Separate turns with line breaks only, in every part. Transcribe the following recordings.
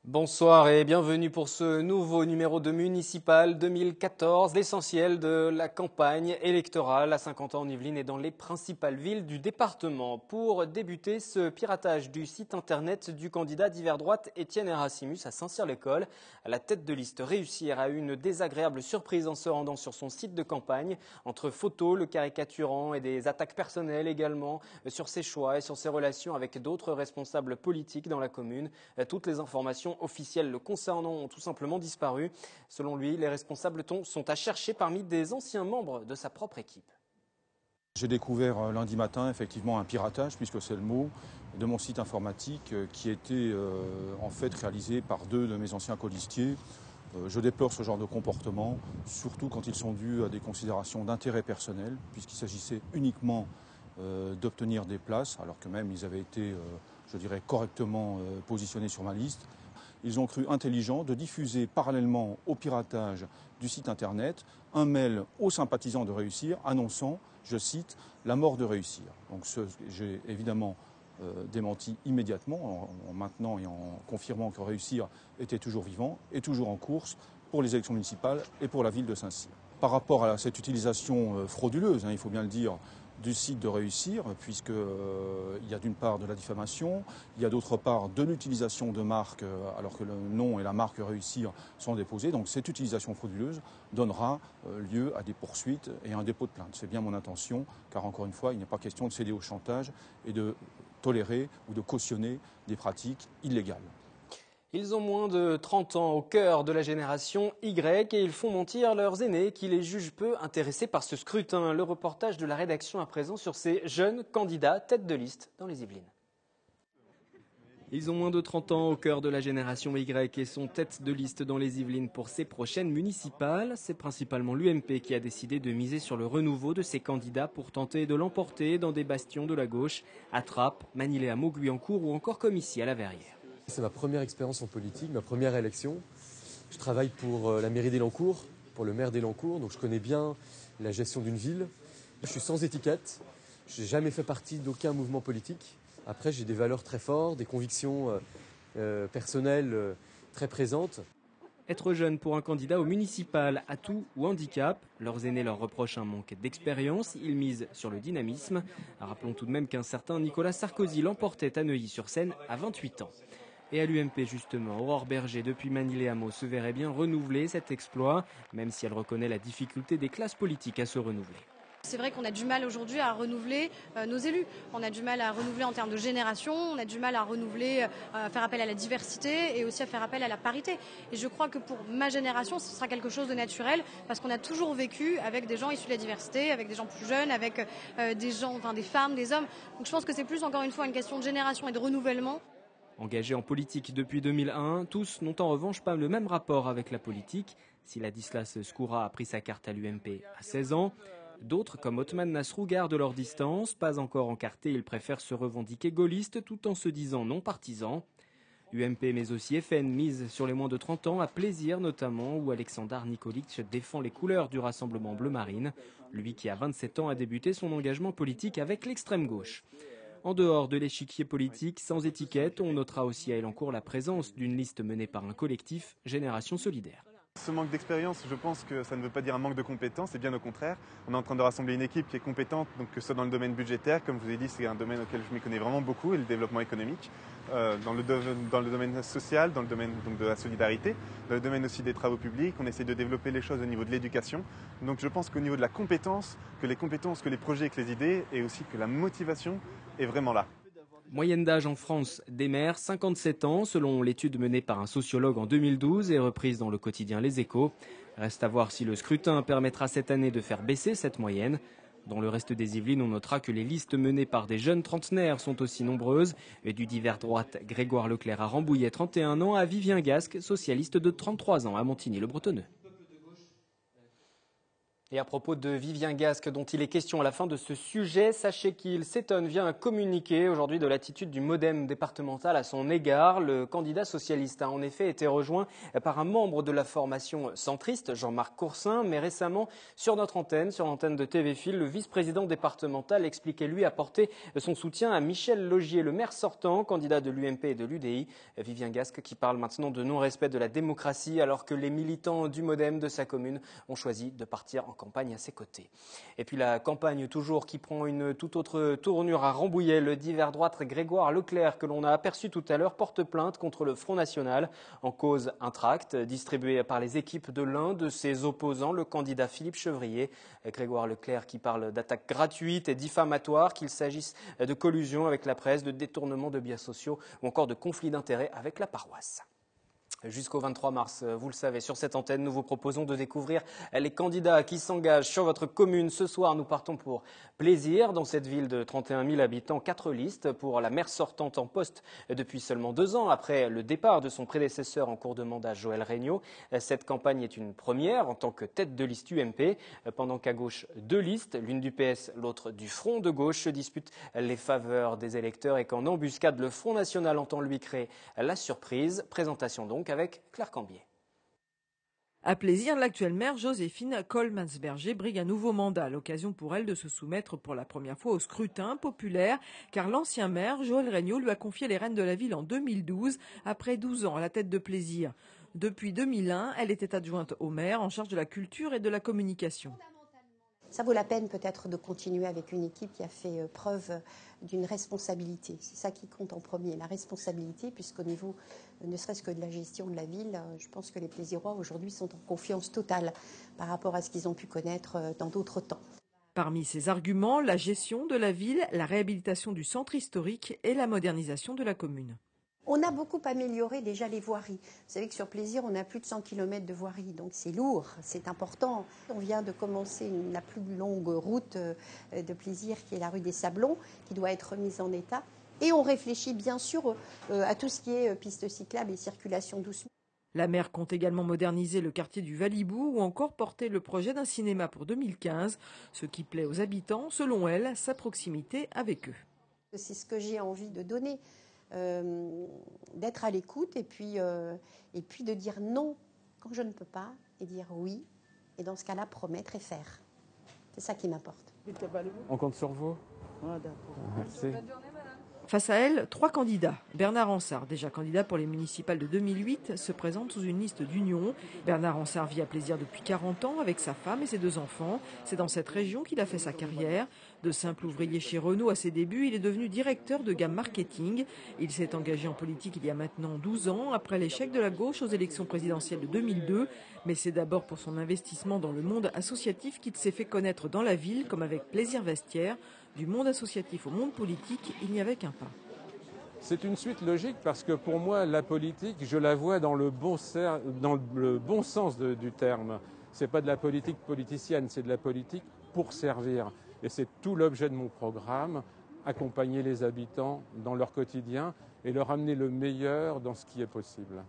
Bonsoir et bienvenue pour ce nouveau numéro de Municipal 2014, l'essentiel de la campagne électorale à 50 ans en Yvelines et dans les principales villes du département. Pour débuter ce piratage du site internet du candidat d'hiver droite Étienne Erasmus à Saint-Cyr-l'École, à la tête de liste Réussir a eu une désagréable surprise en se rendant sur son site de campagne, entre photos, le caricaturant et des attaques personnelles également sur ses choix et sur ses relations avec d'autres responsables politiques dans la commune. Toutes les informations officielles le concernant ont tout simplement disparu. Selon lui, les responsables sont à chercher parmi des anciens membres de sa propre équipe.
J'ai découvert lundi matin effectivement un piratage, puisque c'est le mot, de mon site informatique qui était en fait réalisé par deux de mes anciens colistiers. Je déplore ce genre de comportement, surtout quand ils sont dus à des considérations d'intérêt personnel, puisqu'il s'agissait uniquement d'obtenir des places, alors que même ils avaient été, je dirais, correctement positionnés sur ma liste. Ils ont cru intelligent de diffuser parallèlement au piratage du site internet un mail aux sympathisants de Réussir annonçant, je cite, la mort de Réussir. Donc j'ai évidemment démenti immédiatement en maintenant et en confirmant que Réussir était toujours vivant et toujours en course pour les élections municipales et pour la ville de Saint-Cyr. Par rapport à cette utilisation frauduleuse, il faut bien le dire, du site de Réussir, puisqu'il y a d'une part de la diffamation, il y a d'autre part de l'utilisation de marques alors que le nom et la marque Réussir sont déposés. Donc cette utilisation frauduleuse donnera lieu à des poursuites et à un dépôt de plainte. C'est bien mon intention, car encore une fois, il n'est pas question de céder au chantage et de tolérer ou de cautionner des pratiques illégales.
Ils ont moins de 30 ans au cœur de la génération Y et ils font mentir leurs aînés qui les jugent peu intéressés par ce scrutin. Le reportage de la rédaction à présent sur ces jeunes candidats tête de liste dans les Yvelines. Ils ont moins de 30 ans au cœur de la génération Y et sont tête de liste dans les Yvelines pour ces prochaines municipales. C'est principalement l'UMP qui a décidé de miser sur le renouveau de ses candidats pour tenter de l'emporter dans des bastions de la gauche, à Trappes, Magny-les-Hameaux, Guyancourt ou encore comme ici à la Verrière.
C'est ma première expérience en politique, ma première élection. Je travaille pour la mairie d'Élancourt, pour le maire d'Élancourt, donc je connais bien la gestion d'une ville. Je suis sans étiquette, je n'ai jamais fait partie d'aucun mouvement politique. Après, j'ai des valeurs très fortes, des convictions personnelles très présentes.
Être jeune pour un candidat au municipal, atout ou handicap, leurs aînés leur reprochent un manque d'expérience, ils misent sur le dynamisme. Rappelons tout de même qu'un certain Nicolas Sarkozy l'emportait à Neuilly-sur-Seine à 28 ans. Et à l'UMP justement, Aurore Berger depuis Magny-les-Hameaux se verrait bien renouveler cet exploit, même si elle reconnaît la difficulté des classes politiques à se renouveler.
C'est vrai qu'on a du mal aujourd'hui à renouveler nos élus. On a du mal à renouveler en termes de génération, on a du mal à renouveler, à faire appel à la diversité et aussi à faire appel à la parité. Et je crois que pour ma génération, ce sera quelque chose de naturel parce qu'on a toujours vécu avec des gens issus de la diversité, avec des gens plus jeunes, avec des gens, enfin des femmes, des hommes. Donc je pense que c'est plus encore une fois une question de génération et de renouvellement.
Engagés en politique depuis 2001, tous n'ont en revanche pas le même rapport avec la politique. Si Ladislas Skoura a pris sa carte à l'UMP à 16 ans, d'autres, comme Othman Nasrou, gardent leur distance. Pas encore encartés, ils préfèrent se revendiquer gaullistes tout en se disant non partisans. UMP mais aussi FN mise sur les moins de 30 ans, à Plaisir notamment, où Alexandar Nikolic défend les couleurs du Rassemblement Bleu Marine. Lui qui à 27 ans a débuté son engagement politique avec l'extrême gauche. En dehors de l'échiquier politique, sans étiquette, on notera aussi à Élancourt la présence d'une liste menée par un collectif, Génération Solidaire.
Ce manque d'expérience, je pense que ça ne veut pas dire un manque de compétences, c'est bien au contraire. On est en train de rassembler une équipe qui est compétente, donc que ce soit dans le domaine budgétaire, comme je vous ai dit, c'est un domaine auquel je m'y connais vraiment beaucoup, et le développement économique, dans le domaine social, dans le domaine donc, de la solidarité, dans le domaine aussi des travaux publics, on essaie de développer les choses au niveau de l'éducation. Donc je pense qu'au niveau de la compétence, que les projets, que les idées, et aussi que la motivation est vraiment là.
Moyenne d'âge en France des maires, 57 ans, selon l'étude menée par un sociologue en 2012 et reprise dans le quotidien Les Échos. Reste à voir si le scrutin permettra cette année de faire baisser cette moyenne. Dans le reste des Yvelines, on notera que les listes menées par des jeunes trentenaires sont aussi nombreuses. Et du divers droite, Grégoire Leclerc à Rambouillet, 31 ans, à Vivien Gasque, socialiste de 33 ans à Montigny-le-Bretonneux. Et à propos de Vivien Gasque, dont il est question à la fin de ce sujet, sachez qu'il s'étonne via un communiqué aujourd'hui de l'attitude du MoDem départemental à son égard. Le candidat socialiste a en effet été rejoint par un membre de la formation centriste, Jean-Marc Coursin, mais récemment sur notre antenne, sur l'antenne de TV Fil, le vice-président départemental expliquait lui apporter son soutien à Michel Laugier, le maire sortant, candidat de l'UMP et de l'UDI. Vivien Gasque qui parle maintenant de non-respect de la démocratie alors que les militants du MoDem de sa commune ont choisi de partir en campagne à ses côtés. Et puis la campagne toujours qui prend une toute autre tournure à Rambouillet. Le divers droite Grégoire Leclerc que l'on a aperçu tout à l'heure porte plainte contre le Front National. En cause un tract distribué par les équipes de l'un de ses opposants, le candidat Philippe Chevrier. Grégoire Leclerc qui parle d'attaques gratuites et diffamatoires, qu'il s'agisse de collusion avec la presse, de détournement de biens sociaux ou encore de conflits d'intérêts avec la paroisse. Jusqu'au 23 mars, vous le savez, sur cette antenne, nous vous proposons de découvrir les candidats qui s'engagent sur votre commune. Ce soir, nous partons pour Plaisir. Dans cette ville de 31 000 habitants, 4 listes pour la maire sortante en poste depuis seulement 2 ans après le départ de son prédécesseur en cours de mandat, Joël Regnault. Cette campagne est une première en tant que tête de liste UMP, pendant qu'à gauche, 2 listes, l'une du PS, l'autre du Front de gauche, se disputent les faveurs des électeurs et qu'en embuscade, le Front National entend lui créer la surprise. Présentation donc avec Claire Cambier.
À Plaisir, l'actuelle maire Joséphine Kohlmannsberger brigue un nouveau mandat, l'occasion pour elle de se soumettre pour la première fois au scrutin populaire, car l'ancien maire Joël Regnault lui a confié les rênes de la ville en 2012, après 12 ans à la tête de Plaisir. Depuis 2001, elle était adjointe au maire en charge de la culture et de la communication.
Ça vaut la peine peut-être de continuer avec une équipe qui a fait preuve d'une responsabilité. C'est ça qui compte en premier, la responsabilité, puisqu'au niveau, ne serait-ce que de la gestion de la ville, je pense que les Plaisirois aujourd'hui sont en confiance totale par rapport à ce qu'ils ont pu connaître dans d'autres temps.
Parmi ces arguments, la gestion de la ville, la réhabilitation du centre historique et la modernisation de la commune.
On a beaucoup amélioré déjà les voiries. Vous savez que sur Plaisir, on a plus de 100 km de voiries, donc c'est lourd, c'est important. On vient de commencer la plus longue route de Plaisir, qui est la rue des Sablons, qui doit être remise en état. Et on réfléchit bien sûr à tout ce qui est pistes cyclables et circulation douce.
La maire compte également moderniser le quartier du Valibou ou encore porter le projet d'un cinéma pour 2015, ce qui plaît aux habitants, selon elle, sa proximité avec eux.
C'est ce que j'ai envie de donner. D'être à l'écoute et puis de dire non quand je ne peux pas et dire oui et dans ce cas-là promettre et faire. C'est ça qui m'importe.
On compte sur vous. Merci.
Face à elle, 3 candidats. Bernard Ansart, déjà candidat pour les municipales de 2008, se présente sous une liste d'union. Bernard Ansart vit à Plaisir depuis 40 ans avec sa femme et ses 2 enfants. C'est dans cette région qu'il a fait sa carrière. De simple ouvrier chez Renault à ses débuts, il est devenu directeur de gamme marketing. Il s'est engagé en politique il y a maintenant 12 ans, après l'échec de la gauche aux élections présidentielles de 2002. Mais c'est d'abord pour son investissement dans le monde associatif qu'il s'est fait connaître dans la ville, comme avec Plaisir Vestiaire. Du monde associatif au monde politique, il n'y avait qu'un pas.
C'est une suite logique parce que pour moi, la politique, je la vois dans le bon sens du terme. Ce n'est pas de la politique politicienne, c'est de la politique pour servir. Et c'est tout l'objet de mon programme, accompagner les habitants dans leur quotidien et leur amener le meilleur dans ce qui est possible.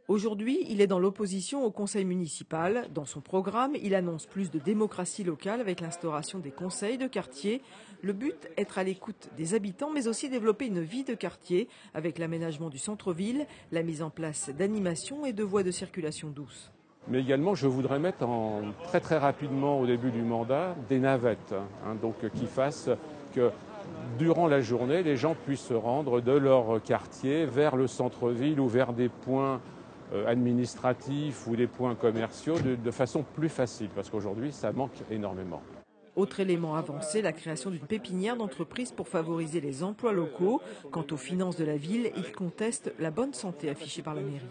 Aujourd'hui, il est dans l'opposition au conseil municipal. Dans son programme, il annonce plus de démocratie locale avec l'instauration des conseils de quartier. Le but, être à l'écoute des habitants, mais aussi développer une vie de quartier avec l'aménagement du centre-ville, la mise en place d'animations et de voies de circulation douce.
Mais également, je voudrais mettre très rapidement au début du mandat des navettes, donc qui fassent que durant la journée, les gens puissent se rendre de leur quartier vers le centre-ville ou vers des points administratifs ou des points commerciaux de façon plus facile, parce qu'aujourd'hui, ça manque énormément.
Autre élément avancé, la création d'une pépinière d'entreprise pour favoriser les emplois locaux. Quant aux finances de la ville, il conteste la bonne santé affichée par la mairie.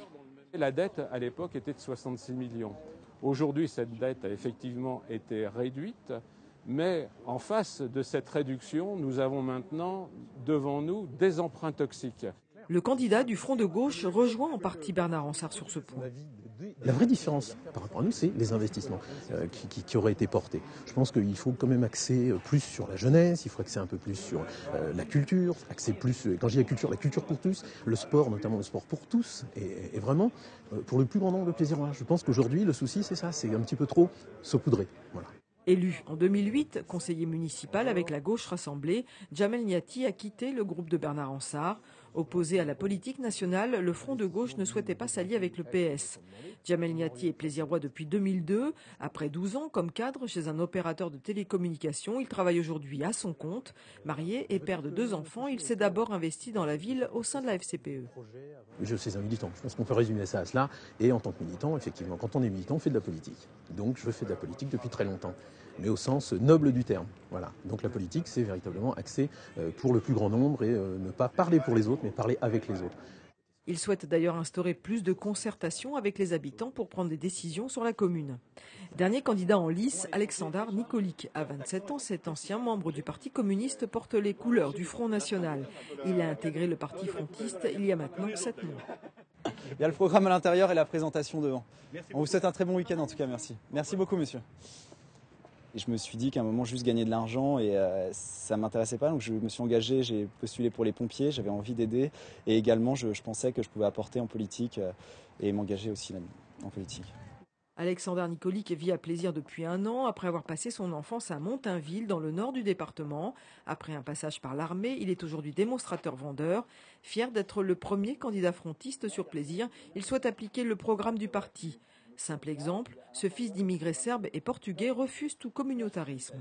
La dette, à l'époque, était de 66 millions. Aujourd'hui, cette dette a effectivement été réduite, mais en face de cette réduction, nous avons maintenant devant nous des emprunts toxiques.
Le candidat du Front de gauche rejoint en partie Bernard Ansart sur ce point.
La vraie différence par rapport à nous, c'est les investissements qui auraient été portés. Je pense qu'il faut quand même axer plus sur la jeunesse, il faut axer un peu plus sur la culture, axer plus, quand je dis la culture pour tous, le sport, notamment le sport pour tous, et vraiment pour le plus grand nombre de Plaisirois. Je pense qu'aujourd'hui, le souci, c'est ça, c'est un petit peu trop saupoudré. Voilà.
Élu en 2008, conseiller municipal avec la gauche rassemblée, Djamel Niati a quitté le groupe de Bernard Ansart. Opposé à la politique nationale, le Front de gauche ne souhaitait pas s'allier avec le PS. Djamel Niati est plaisirois depuis 2002. Après 12 ans comme cadre chez un opérateur de télécommunications, il travaille aujourd'hui à son compte. Marié et père de 2 enfants, il s'est d'abord investi dans la ville au sein de la FCPE.
Je suis un militant, je pense qu'on peut résumer ça à cela. Et en tant que militant, effectivement, quand on est militant, on fait de la politique. Donc je fais de la politique depuis très longtemps, mais au sens noble du terme. Voilà. Donc la politique, c'est véritablement axé pour le plus grand nombre et ne pas parler pour les autres, mais parler avec les autres.
Il souhaite d'ailleurs instaurer plus de concertation avec les habitants pour prendre des décisions sur la commune. Dernier candidat en lice, Alexandar Nikolic. À 27 ans, cet ancien membre du Parti communiste porte les couleurs du Front National. Il a intégré le parti frontiste il y a maintenant 7 mois.
Il y a le programme à l'intérieur et la présentation devant. On vous souhaite un très bon week-end en tout cas, merci. Merci beaucoup monsieur. Et je me suis dit qu'à un moment, juste gagner de l'argent et ça ne m'intéressait pas. Donc je me suis engagé, j'ai postulé pour les pompiers, j'avais envie d'aider. Et également, je pensais que je pouvais apporter en politique et m'engager aussi en politique.
Alexandar Nikolic vit à Plaisir depuis 1 an, après avoir passé son enfance à Montainville, dans le nord du département. Après un passage par l'armée, il est aujourd'hui démonstrateur-vendeur. Fier d'être le premier candidat frontiste sur Plaisir, il souhaite appliquer le programme du parti. Simple exemple, ce fils d'immigrés serbes et portugais refuse tout communautarisme.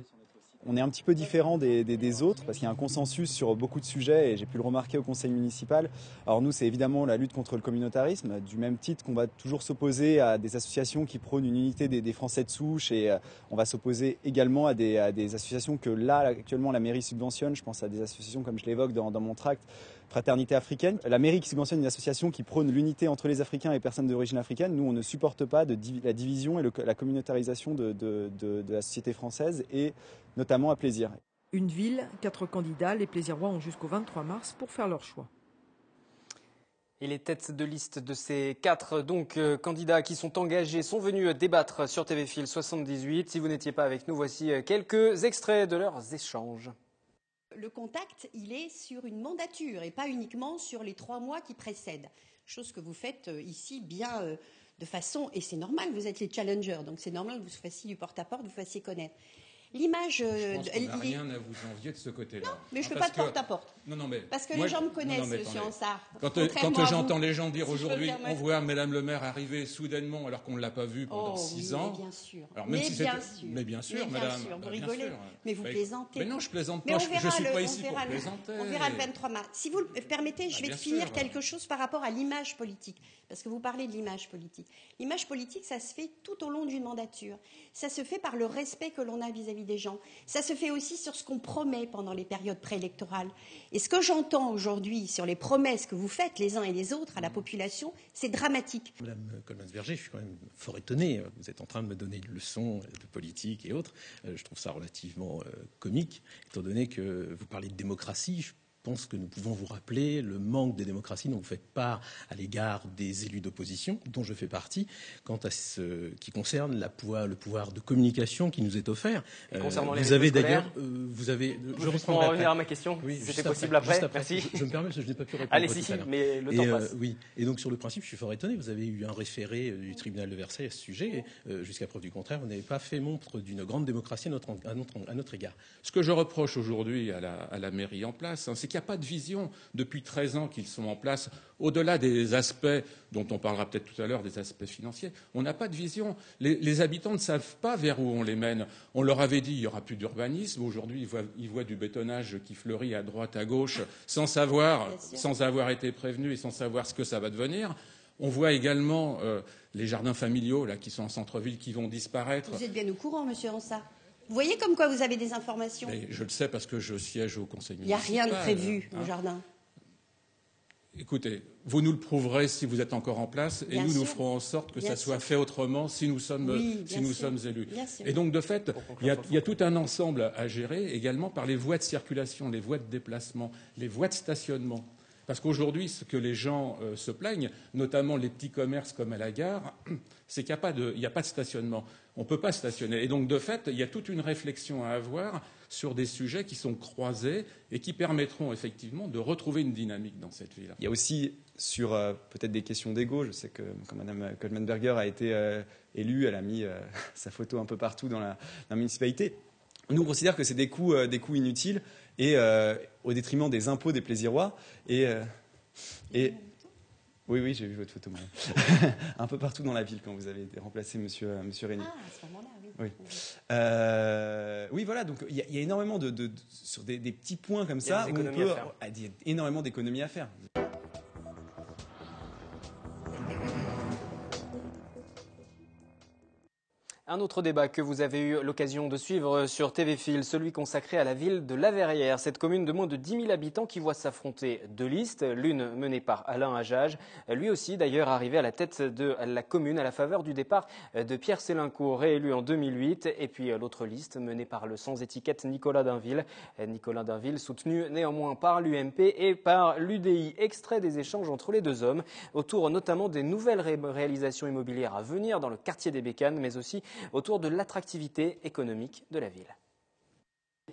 On est un petit peu différent des autres parce qu'il y a un consensus sur beaucoup de sujets et j'ai pu le remarquer au conseil municipal. Alors nous, c'est évidemment la lutte contre le communautarisme, du même titre qu'on va toujours s'opposer à des associations qui prônent une unité des Français de souche et on va s'opposer également à des associations que là, actuellement, la mairie subventionne. Je pense à des associations comme je l'évoque dans mon tract, Fraternité africaine. La mairie qui subventionne une association qui prône l'unité entre les Africains et les personnes d'origine africaine. Nous, on ne supporte pas la division et la communautarisation de la société française et notamment à Plaisir.
Une ville, 4 candidats, les Plaisirois ont jusqu'au 23 mars pour faire leur choix.
Et les têtes de liste de ces 4 candidats qui sont engagés sont venus débattre sur TV Fil 78. Si vous n'étiez pas avec nous, voici quelques extraits de leurs échanges.
Le contact, il est sur une mandature et pas uniquement sur les 3 mois qui précèdent. Chose que vous faites ici bien de façon, et c'est normal, vous êtes les challengers, donc c'est normal que vous fassiez du porte-à-porte, vous fassiez connaître. L'image.
Je pense qu'on n'a rien à vous envier de ce côté-là.
Non, mais je ne fais pas de porte-à-porte.
Non, mais
parce que les gens me connaissent, monsieur Ansart.
Quand j'entends les gens dire aujourd'hui, on voit Madame le maire arriver soudainement alors qu'on ne l'a pas vue pendant 6 ans.
Bien sûr.
Alors,
Mais
bien sûr, Madame.
Vous rigolez. Mais vous plaisantez.
Mais non, je plaisante pas. Je ne suis pas ici pour plaisanter.
On verra le 23 mars. Si vous le permettez, je vais finir quelque chose par rapport à l'image politique. Parce que vous parlez de l'image politique. L'image politique, ça se fait tout au long d'une mandature. Ça se fait par le respect que l'on a vis-à-vis des gens. Ça se fait aussi sur ce qu'on promet pendant les périodes préélectorales. Et ce que j'entends aujourd'hui sur les promesses que vous faites les uns et les autres à la population, c'est dramatique.
Madame Coleman-Verger, je suis quand même fort étonné. Vous êtes en train de me donner une leçon de politique et autres. Je trouve ça relativement comique, étant donné que vous parlez de démocratie. Je pense que nous pouvons vous rappeler le manque de démocratie dont vous faites part à l'égard des élus d'opposition, dont je fais partie, quant à ce qui concerne le pouvoir de communication qui nous est offert.
Concernant
vous avez d'ailleurs,
je reprendrai revenir à ma question,
oui,
si c'était possible après.
Merci. Je me permets parce que je n'ai pas pu répondre.
Allez-y, mais le temps passe.
Oui. Et donc sur le principe, je suis fort étonné. Vous avez eu un référé du tribunal de Versailles à ce sujet. Jusqu'à preuve du contraire, vous n'avez pas fait montre d'une grande démocratie à notre égard.
Ce que je reproche aujourd'hui à la mairie en place, c'est qu'il n'y a pas de vision depuis 13 ans qu'ils sont en place. Au-delà des aspects dont on parlera peut-être tout à l'heure, des aspects financiers, on n'a pas de vision. Les habitants ne savent pas vers où on les mène. On leur avait dit qu'il n'y aura plus d'urbanisme. Aujourd'hui, ils voient du bétonnage qui fleurit à droite, à gauche, sans avoir été prévenus et sans savoir ce que ça va devenir. On voit également les jardins familiaux là, qui sont en centre-ville qui vont disparaître.
Vous êtes bien au courant, monsieur Ansart. Vous voyez comme quoi vous avez des informations.
Mais je le sais parce que je siège au conseil
municipal. Il n'y a rien de prévu au jardin.
Écoutez, vous nous le prouverez si vous êtes encore en place et nous ferons en sorte que ça soit fait autrement si nous sommes élus. Et donc, de fait, il y a tout un ensemble à gérer également par les voies de circulation, les voies de déplacement, les voies de stationnement. Parce qu'aujourd'hui, ce que les gens se plaignent, notamment les petits commerces comme à la gare, c'est qu'il n'y a pas de stationnement. On ne peut pas stationner. Et donc, de fait, il y a toute une réflexion à avoir sur des sujets qui sont croisés et qui permettront effectivement de retrouver une dynamique dans cette ville.
Il y a aussi sur peut-être des questions d'ego. Je sais que quand Mme Goldman-Berger a été élue, elle a mis sa photo un peu partout dans la municipalité. Nous, on considère que c'est des coûts inutiles et au détriment des impôts des Plaisirois. Oui, j'ai vu votre photo, madame. Un peu partout dans la ville quand vous avez remplacé monsieur Régnier.
Ah, à ce moment-là, oui.
Oui, voilà, donc il y a énormément sur des petits points comme ça,
il y a
énormément d'économies à faire.
Un autre débat que vous avez eu l'occasion de suivre sur TV Fil, celui consacré à la ville de La Verrière, cette commune de moins de 10 000 habitants qui voit s'affronter deux listes, l'une menée par Alain Hajaj, lui aussi d'ailleurs arrivé à la tête de la commune à la faveur du départ de Pierre Sélincourt, réélu en 2008, et puis l'autre liste menée par le sans-étiquette Nicolas Dainville. Nicolas Dainville soutenu néanmoins par l'UMP et par l'UDI. Extrait des échanges entre les deux hommes, autour notamment des nouvelles réalisations immobilières à venir dans le quartier des Bécanes, mais aussi autour de l'attractivité économique de la ville.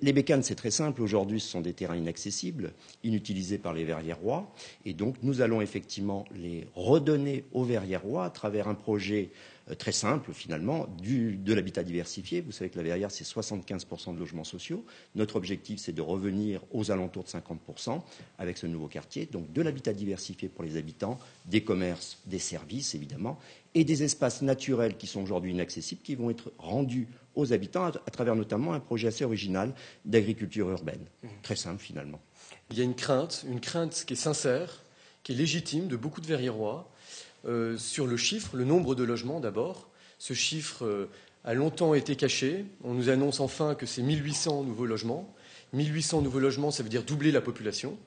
Les Bécanes, c'est très simple. Aujourd'hui, ce sont des terrains inaccessibles, inutilisés par les Verriérois. Et donc, nous allons effectivement les redonner aux Verriérois à travers un projet très simple, finalement, de l'habitat diversifié. Vous savez que la Verrière, c'est 75% de logements sociaux. Notre objectif, c'est de revenir aux alentours de 50% avec ce nouveau quartier. Donc, de l'habitat diversifié pour les habitants, des commerces, des services, évidemment, et des espaces naturels qui sont aujourd'hui inaccessibles, qui vont être rendus aux habitants à travers notamment un projet assez original d'agriculture urbaine. Très simple, finalement.
Il y a une crainte qui est sincère, qui est légitime de beaucoup de Verriérois, sur le chiffre, le nombre de logements d'abord. Ce chiffre a longtemps été caché. On nous annonce enfin que c'est 1800 nouveaux logements. 1800 nouveaux logements, ça veut dire doubler la population.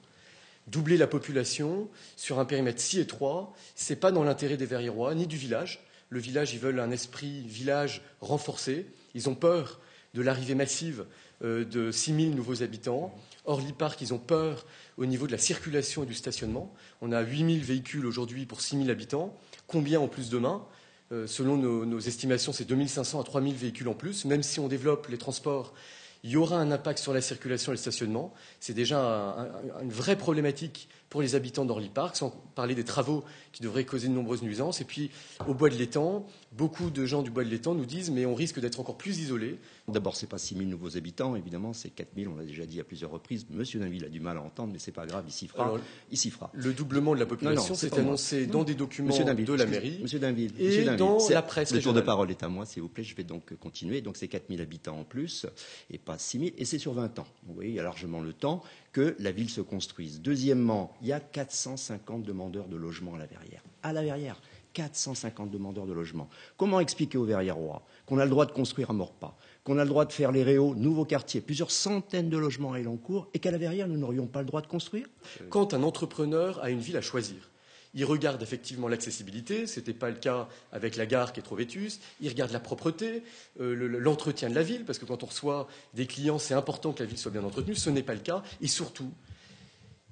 Doubler la population sur un périmètre si étroit, ce n'est pas dans l'intérêt des Verriérois ni du village. Le village, ils veulent un esprit village renforcé. Ils ont peur de l'arrivée massive de 6000 nouveaux habitants. Orly Park, ils ont peur au niveau de la circulation et du stationnement. On a 8000 véhicules aujourd'hui pour 6000 habitants. Combien en plus demain ? Selon nos estimations, c'est 2500 à 3000 véhicules en plus. Même si on développe les transports, il y aura un impact sur la circulation et le stationnement. C'est déjà une vraie problématique pour les habitants d'Orly Park, sans parler des travaux qui devraient causer de nombreuses nuisances. Et puis, au Bois de l'Étang, beaucoup de gens du Bois de l'Étang nous disent « mais on risque d'être encore plus isolés ».
D'abord, ce n'est pas 6 000 nouveaux habitants, évidemment, c'est 4 000, on l'a déjà dit à plusieurs reprises. Monsieur Dainville a du mal à entendre, mais ce n'est pas grave, il s'y fera.
Alors,
il s'y fera.
Le doublement de la population, c'est annoncé dans des documents de la mairie
Monsieur Dainville,
et dans la presse
Le tour de
régionale.
parole est à moi, s'il vous plaît, je vais donc continuer. Donc c'est 4 000 habitants en plus, et pas 6 000, et c'est sur 20 ans. Vous voyez, il y a largement le temps que la ville se construise. Deuxièmement, il y a 450 demandeurs de logement à la Verrière. À la Verrière, 450 demandeurs de logement. Comment expliquer aux Verriérois qu'on a le droit de construire à Maurepas, qu'on a le droit de faire les réaux, nouveaux quartiers, plusieurs centaines de logements à Elancourt, et qu'à la Verrière, nous n'aurions pas le droit de construire?
Quand un entrepreneur a une ville à choisir, il regarde effectivement l'accessibilité, ce n'était pas le cas avec la gare qui est trop vétuste, il regarde la propreté, l'entretien de la ville, parce que quand on reçoit des clients, c'est important que la ville soit bien entretenue, ce n'est pas le cas, et surtout,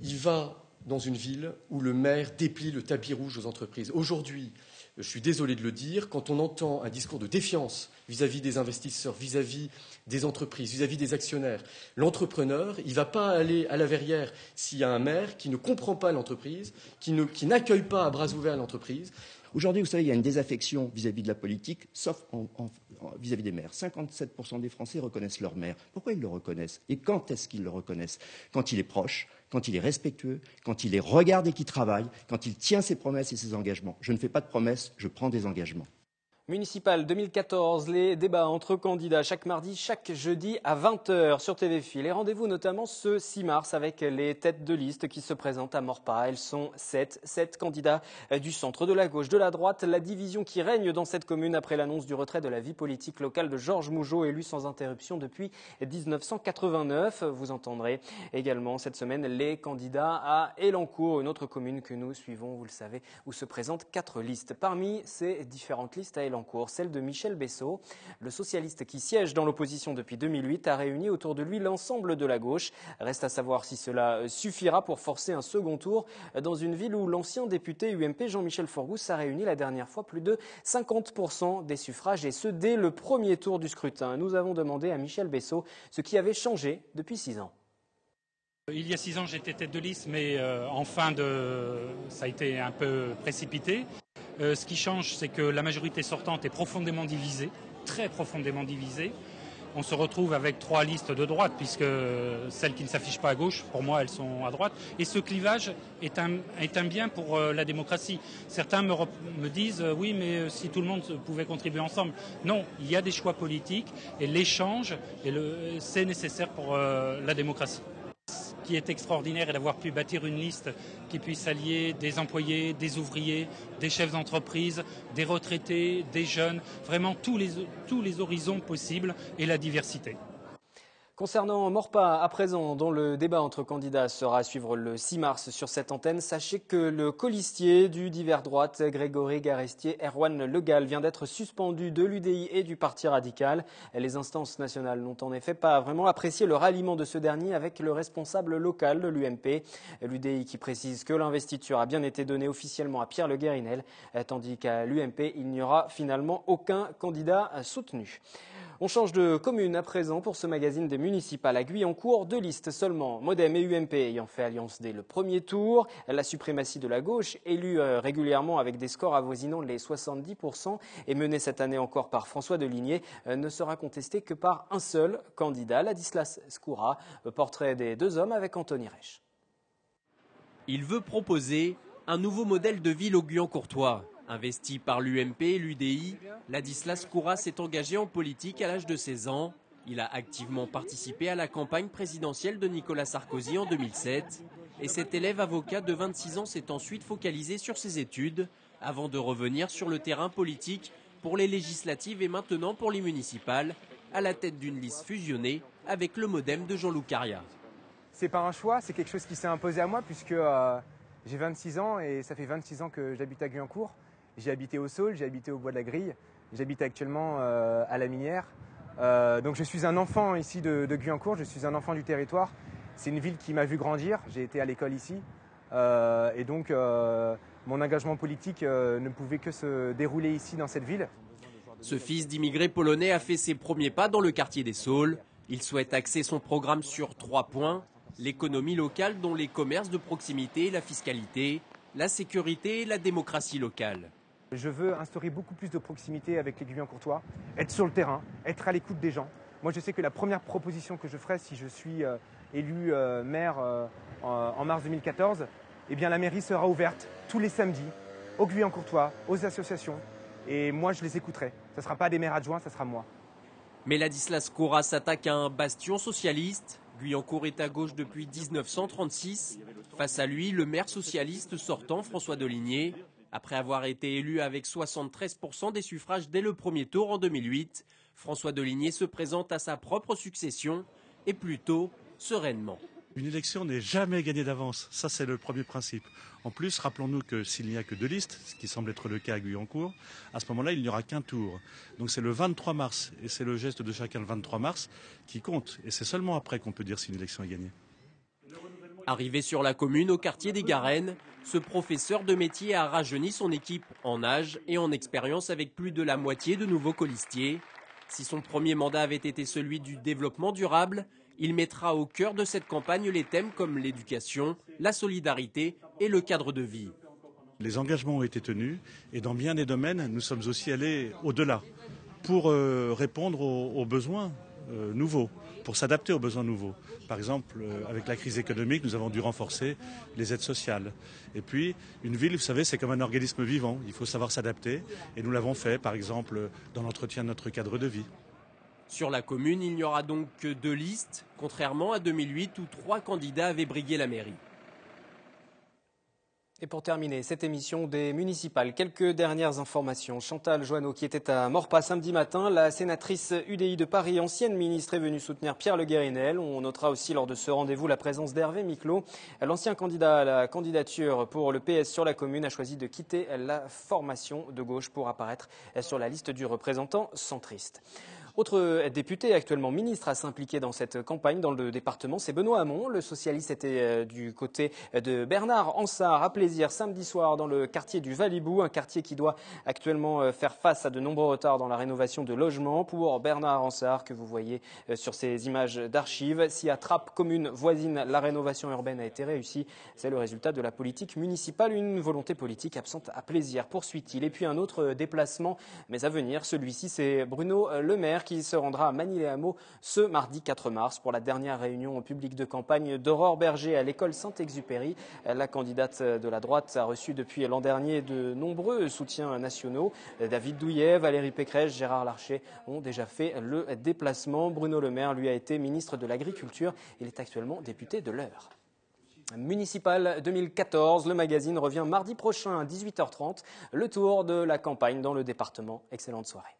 il va dans une ville où le maire déplie le tapis rouge aux entreprises. Aujourd'hui, je suis désolé de le dire, quand on entend un discours de défiance vis-à-vis des investisseurs, vis-à-vis des entreprises, vis-à-vis des actionnaires, l'entrepreneur, il ne va pas aller à la Verrière s'il y a un maire qui ne comprend pas l'entreprise, qui n'accueille pas à bras ouverts l'entreprise.
Aujourd'hui, vous savez, il y a une désaffection vis-à-vis de la politique, sauf vis-à-vis des maires. 57% des Français reconnaissent leur maire. Pourquoi ils le reconnaissent? Et quand est-ce qu'ils le reconnaissent? Quand il est proche, quand il est respectueux, quand il les regarde et qu'il travaille, quand il tient ses promesses et ses engagements. Je ne fais pas de promesses, je prends des engagements.
Municipal 2014, les débats entre candidats chaque mardi, chaque jeudi à 20h sur TV Fil. Et rendez-vous notamment ce 6 mars avec les têtes de liste qui se présentent à Maurepas. Elles sont 7 candidats du centre, de la gauche, de la droite. La division qui règne dans cette commune après l'annonce du retrait de la vie politique locale de Georges Mougeot, élu sans interruption depuis 1989. Vous entendrez également cette semaine les candidats à Elancourt, une autre commune que nous suivons, vous le savez, où se présentent 4 listes. Parmi ces différentes listes à Elancourt, Guyancourt, celle de Michel Bessot. Le socialiste qui siège dans l'opposition depuis 2008 a réuni autour de lui l'ensemble de la gauche. Reste à savoir si cela suffira pour forcer un second tour dans une ville où l'ancien député UMP Jean-Michel Forgousse a réuni la dernière fois plus de 50% des suffrages, et ce dès le premier tour du scrutin. Nous avons demandé à Michel Bessot ce qui avait changé depuis 6 ans.
Il y a 6 ans, j'étais tête de liste, mais ça a été un peu précipité. Ce qui change, c'est que la majorité sortante est profondément divisée, très profondément divisée. On se retrouve avec 3 listes de droite, puisque celles qui ne s'affichent pas à gauche, pour moi, elles sont à droite. Et ce clivage est un bien pour la démocratie. Certains me disent oui, mais si tout le monde pouvait contribuer ensemble. Non, il y a des choix politiques et l'échange, c'est nécessaire pour la démocratie. Ce qui est extraordinaire est d'avoir pu bâtir une liste qui puisse allier des employés, des ouvriers, des chefs d'entreprise, des retraités, des jeunes, vraiment tous les horizons possibles et la diversité.
Concernant Morpa, à présent, dont le débat entre candidats sera à suivre le 6 mars sur cette antenne, sachez que le colistier du divers droite, Grégory Garestier, Erwan Le Gall, vient d'être suspendu de l'UDI et du Parti radical. Les instances nationales n'ont en effet pas vraiment apprécié le ralliement de ce dernier avec le responsable local de l'UMP. L'UDI qui précise que l'investiture a bien été donnée officiellement à Pierre Le Guérinel, tandis qu'à l'UMP, il n'y aura finalement aucun candidat soutenu. On change de commune à présent pour ce magazine des municipales à Guyancourt. 2 listes seulement, Modem et UMP ayant fait alliance dès le premier tour. La suprématie de la gauche, élue régulièrement avec des scores avoisinant les 70% et menée cette année encore par François Deligné, ne sera contestée que par un seul candidat, Ladislas Skoura. Portrait des 2 hommes avec Anthony Reich.
Il veut proposer un nouveau modèle de ville au Guyancourtois. Investi par l'UMP et l'UDI, Ladislas Skoura s'est engagé en politique à l'âge de 16 ans. Il a activement participé à la campagne présidentielle de Nicolas Sarkozy en 2007. Et cet élève avocat de 26 ans s'est ensuite focalisé sur ses études, avant de revenir sur le terrain politique pour les législatives et maintenant pour les municipales, à la tête d'une liste fusionnée avec le Modem de Jean-Loup Carriat.
C'est pas un choix, c'est quelque chose qui s'est imposé à moi puisque j'ai 26 ans et ça fait 26 ans que j'habite à Guyancourt. J'ai habité au Saule, j'ai habité au Bois de la Grille, j'habite actuellement à la Minière. Donc je suis un enfant ici de Guyancourt, je suis un enfant du territoire. C'est une ville qui m'a vu grandir, j'ai été à l'école ici. Et donc mon engagement politique ne pouvait que se dérouler ici dans cette ville.
Ce fils d'immigrés polonais a fait ses premiers pas dans le quartier des Saules. Il souhaite axer son programme sur 3 points. L'économie locale, dont les commerces de proximité et la fiscalité, la sécurité et la démocratie locale.
Je veux instaurer beaucoup plus de proximité avec les Guyancourtois, être sur le terrain, être à l'écoute des gens. Moi, je sais que la première proposition que je ferai si je suis élu maire en mars 2014, eh bien, la mairie sera ouverte tous les samedis aux Guyancourtois, aux associations. Et moi, je les écouterai. Ce ne sera pas des maires adjoints, ce sera moi.
Mais Ladislas Skoura s'attaque à un bastion socialiste. Guyancourt est à gauche depuis 1936. Face à lui, le maire socialiste sortant, François Deligné. Après avoir été élu avec 73% des suffrages dès le premier tour en 2008, François Deligné se présente à sa propre succession et plutôt sereinement.
Une élection n'est jamais gagnée d'avance, ça c'est le premier principe. En plus, rappelons-nous que s'il n'y a que 2 listes, ce qui semble être le cas à Guyancourt, à ce moment-là, il n'y aura qu'un tour. Donc c'est le 23 mars, et c'est le geste de chacun le 23 mars qui compte. Et c'est seulement après qu'on peut dire si une élection est gagnée.
Arrivé sur la commune, au quartier des Garennes, ce professeur de métier a rajeuni son équipe en âge et en expérience avec plus de la moitié de nouveaux colistiers. Si son premier mandat avait été celui du développement durable, il mettra au cœur de cette campagne les thèmes comme l'éducation, la solidarité et le cadre de vie.
Les engagements ont été tenus et dans bien des domaines, nous sommes aussi allés au-delà pour répondre aux besoins nouveaux, pour s'adapter aux besoins nouveaux. Par exemple, avec la crise économique, nous avons dû renforcer les aides sociales. Et puis, une ville, vous savez, c'est comme un organisme vivant. Il faut savoir s'adapter. Et nous l'avons fait, par exemple, dans l'entretien de notre cadre de vie.
Sur la commune, il n'y aura donc que 2 listes, contrairement à 2008 où 3 candidats avaient brigué la mairie.
Et pour terminer cette émission des municipales, quelques dernières informations. Chantal Joanneau, qui était à Maurepas samedi matin, la sénatrice UDI de Paris, ancienne ministre, est venue soutenir Pierre Le Guérinel. On notera aussi lors de ce rendez-vous la présence d'Hervé Miclot. L'ancien candidat à la candidature pour le PS sur la commune a choisi de quitter la formation de gauche pour apparaître sur la liste du représentant centriste. Autre député actuellement ministre à s'impliquer dans cette campagne dans le département, c'est Benoît Hamon. Le socialiste était du côté de Bernard Ansart à Plaisir samedi soir dans le quartier du Valibou, un quartier qui doit actuellement faire face à de nombreux retards dans la rénovation de logements. Pour Bernard Ansart, que vous voyez sur ces images d'archives, si à Trappes, commune voisine, la rénovation urbaine a été réussie, c'est le résultat de la politique municipale, une volonté politique absente à Plaisir, poursuit-il. Et puis un autre déplacement, mais à venir, celui-ci c'est Bruno Le Maire qui se rendra à Magny-les-Hameaux ce mardi 4 mars pour la dernière réunion publique de campagne d'Aurore Berger à l'école Saint-Exupéry. La candidate de la droite a reçu depuis l'an dernier de nombreux soutiens nationaux. David Douillet, Valérie Pécresse, Gérard Larcher ont déjà fait le déplacement. Bruno Le Maire, lui, a été ministre de l'Agriculture. Il est actuellement député de l'Eure. Municipal 2014, le magazine revient mardi prochain à 18h30. Le tour de la campagne dans le département. Excellente soirée.